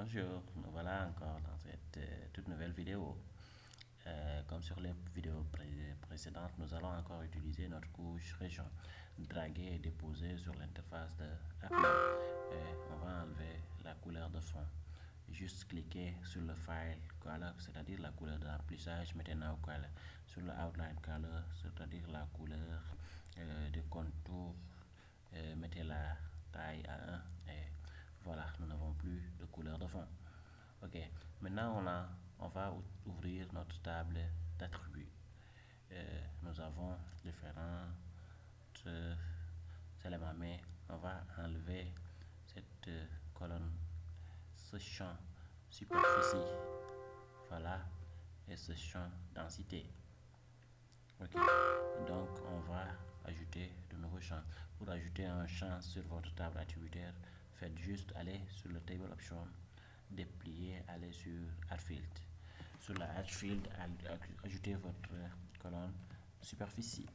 Bonjour, nous voilà encore dans cette toute nouvelle vidéo. Comme sur les vidéos précédentes, nous allons encore utiliser notre couche région, draguer et déposer sur l'interface de Upload. On va enlever la couleur de fond. Juste cliquer sur le file color, c'est-à-dire la couleur de remplissage, mettez now color. Sur le outline color, c'est-à-dire la couleur de contour, mettez la taille à 1 et voilà, nous n'avons plus de couleur de fond. Ok, maintenant on va ouvrir notre table d'attributs. Nous avons différents éléments, mais on va enlever cette colonne, ce champ superficie, voilà, et ce champ densité. Ok, donc on va ajouter de nouveaux champs. Pour ajouter un champ sur votre table attributaire, faites juste aller sur le table option, déplier, aller sur add field. Sur la add field, ajoutez votre colonne superficie.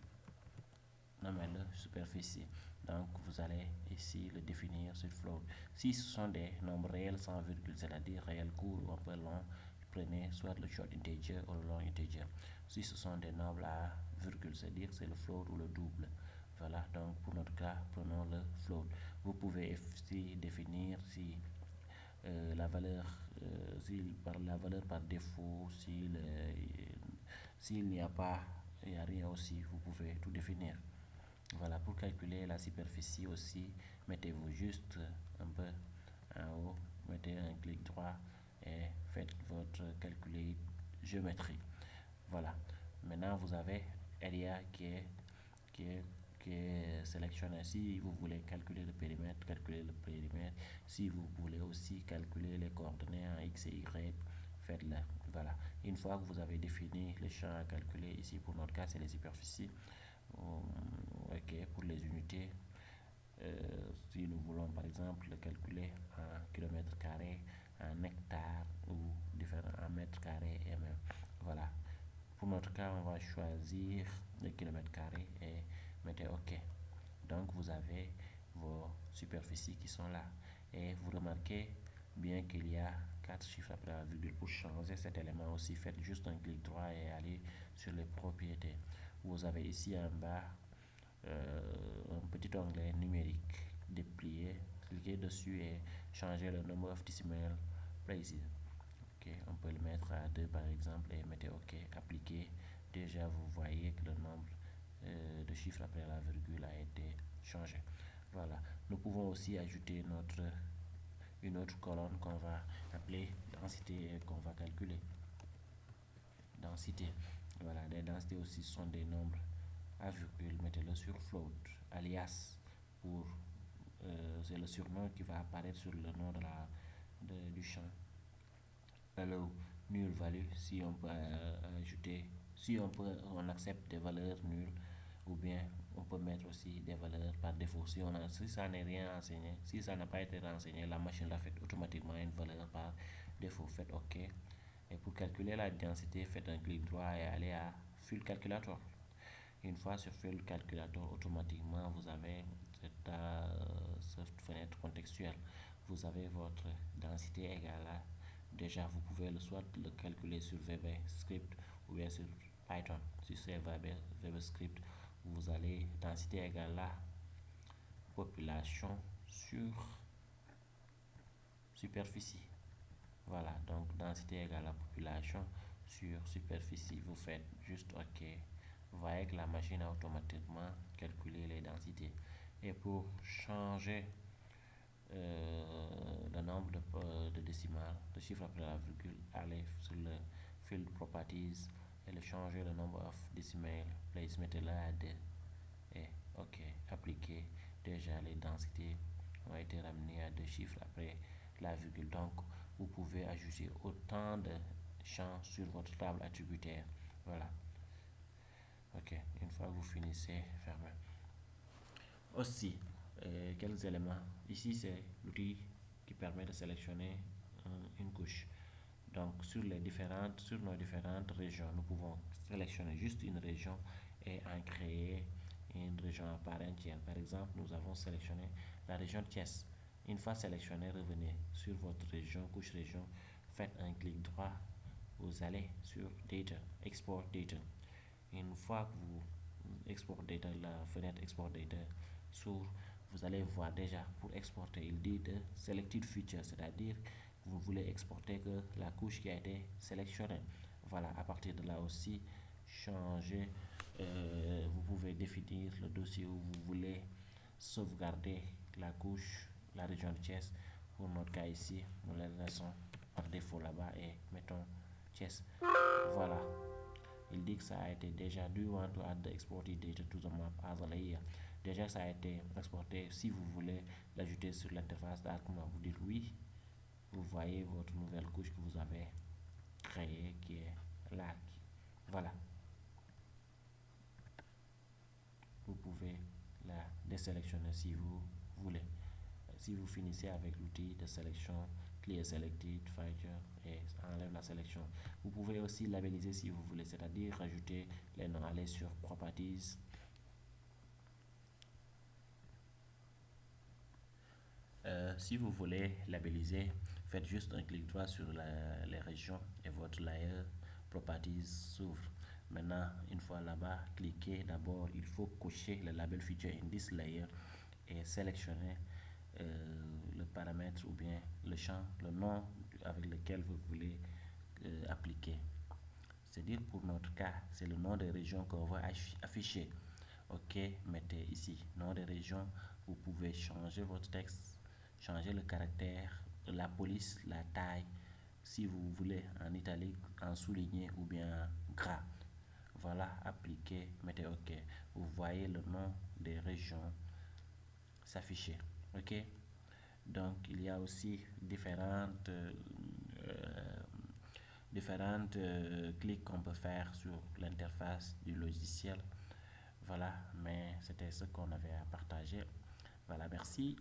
Nommez-le superficie. Donc vous allez ici le définir sur float. Si ce sont des nombres réels sans virgule, c'est-à-dire réels courts ou un peu longs, prenez soit le short integer ou le long integer. Si ce sont des nombres à virgule, c'est-à-dire c'est le float ou le double. Voilà, donc pour notre cas, prenons le float. Vous pouvez aussi définir si la valeur, la valeur par défaut, s'il n'y a pas, il n'y a rien aussi, vous pouvez tout définir. Voilà, pour calculer la superficie aussi, mettez-vous juste un peu en haut, mettez un clic droit et faites votre calculer géométrie. Voilà, maintenant vous avez area qui est, qui est sélectionné. Si vous voulez calculer le périmètre, calculez le périmètre. Si vous voulez aussi calculer les coordonnées en x et y, faites-le. Voilà, une fois que vous avez défini les champs à calculer, ici pour notre cas c'est les superficies. Ok, pour les unités, si nous voulons par exemple calculer en kilomètres carrés, en hectares ou différents en mètres carrés et même. Voilà, pour notre cas on va choisir les kilomètres carrés et mettez ok. Donc vous avez vos superficies qui sont là et vous remarquez bien qu'il y a 4 chiffres après la virgule. Pour changer cet élément aussi, faites juste un clic droit et allez sur les propriétés. Vous avez ici en bas un petit onglet numérique, déplier, cliquez dessus et changer le number of decimal places. Ok, on peut le mettre à 2 par exemple et mettez ok, appliquer. Déjà vous voyez que le nombre de chiffres après la virgule a été changé. Voilà, nous pouvons aussi ajouter une autre colonne qu'on va appeler densité et qu'on va calculer. Densité, voilà, les densités aussi sont des nombres à virgule, mettez-le sur float, alias pour c'est le surnom qui va apparaître sur le nom du champ. Hello, nulle value, si on peut ajouter, si on accepte des valeurs nulles, ou bien on peut mettre aussi des valeurs par défaut. Si ça n'est rien renseigné, si ça n'a pas été renseigné, la machine l'a fait automatiquement une valeur par défaut. Faites OK. Et pour calculer la densité, faites un clic droit et allez à Fill Calculator. Une fois sur Fill Calculator, automatiquement vous avez cette fenêtre contextuelle. Vous avez votre densité égale à, déjà vous pouvez soit le calculer sur VBScript ou bien sur Python. Si c'est VBScript, vous allez densité égale à population sur superficie. Voilà, donc densité égale à population sur superficie. Vous faites juste OK. Vous voyez que la machine a automatiquement calculé les densités. Et pour changer le nombre de décimales, de chiffres après la virgule, allez sur le Field Properties et le changer le nombre of decimal place, mettez-le à 2 et OK, appliquer. Déjà les densités ont été ramenées à 2 chiffres après la virgule. Donc vous pouvez ajouter autant de champs sur votre table attributaire. Voilà. OK, une fois que vous finissez, fermez. Aussi, quelques éléments. Ici, c'est l'outil qui permet de sélectionner une couche. Donc, sur nos différentes régions, nous pouvons sélectionner juste une région et en créer une région à part entière. Par exemple, nous avons sélectionné la région Thiès. Une fois sélectionné, revenez sur votre région, couche région, faites un clic droit, vous allez sur Data, Export Data. Une fois que vous exportez data, la fenêtre Export Data s'ouvre, vous allez voir déjà pour exporter, il dit de Selected Feature, c'est-à-dire que vous voulez exporter que la couche qui a été sélectionnée. Voilà, à partir de là aussi, changer, vous pouvez définir le dossier où vous voulez sauvegarder la couche, la région de Thiès. Pour notre cas ici, nous les laissons par défaut là-bas et mettons Thiès. Voilà. Il dit que ça a été déjà. Do you want to add the exported data to the map as a layer? Déjà, ça a été exporté. Si vous voulez l'ajouter sur l'interface d'Arcma, vous dites oui. Vous voyez votre nouvelle couche que vous avez créée qui est là. Voilà. Vous pouvez la désélectionner si vous voulez. Si vous finissez avec l'outil de sélection Clear Selected Feature et enlève la sélection. Vous pouvez aussi labelliser si vous voulez, c'est-à-dire rajouter les noms, aller sur Properties. Si vous voulez labelliser, faites juste un clic droit sur les régions et votre layer Properties s'ouvre. Maintenant, une fois là-bas, cliquez d'abord, il faut cocher le label Feature in this layer et sélectionner le paramètre ou bien le champ, le nom avec lequel vous voulez appliquer. C'est-à-dire pour notre cas, c'est le nom des régions qu'on va afficher. Ok, mettez ici nom des régions. Vous pouvez changer votre texte, changer le caractère, la police, la taille, si vous voulez en italique, en souligné ou bien gras. Voilà, appliquez, mettez OK. Vous voyez le nom des régions s'afficher. OK. Donc, il y a aussi différentes clics qu'on peut faire sur l'interface du logiciel. Voilà, mais c'était ce qu'on avait à partager. Voilà, merci.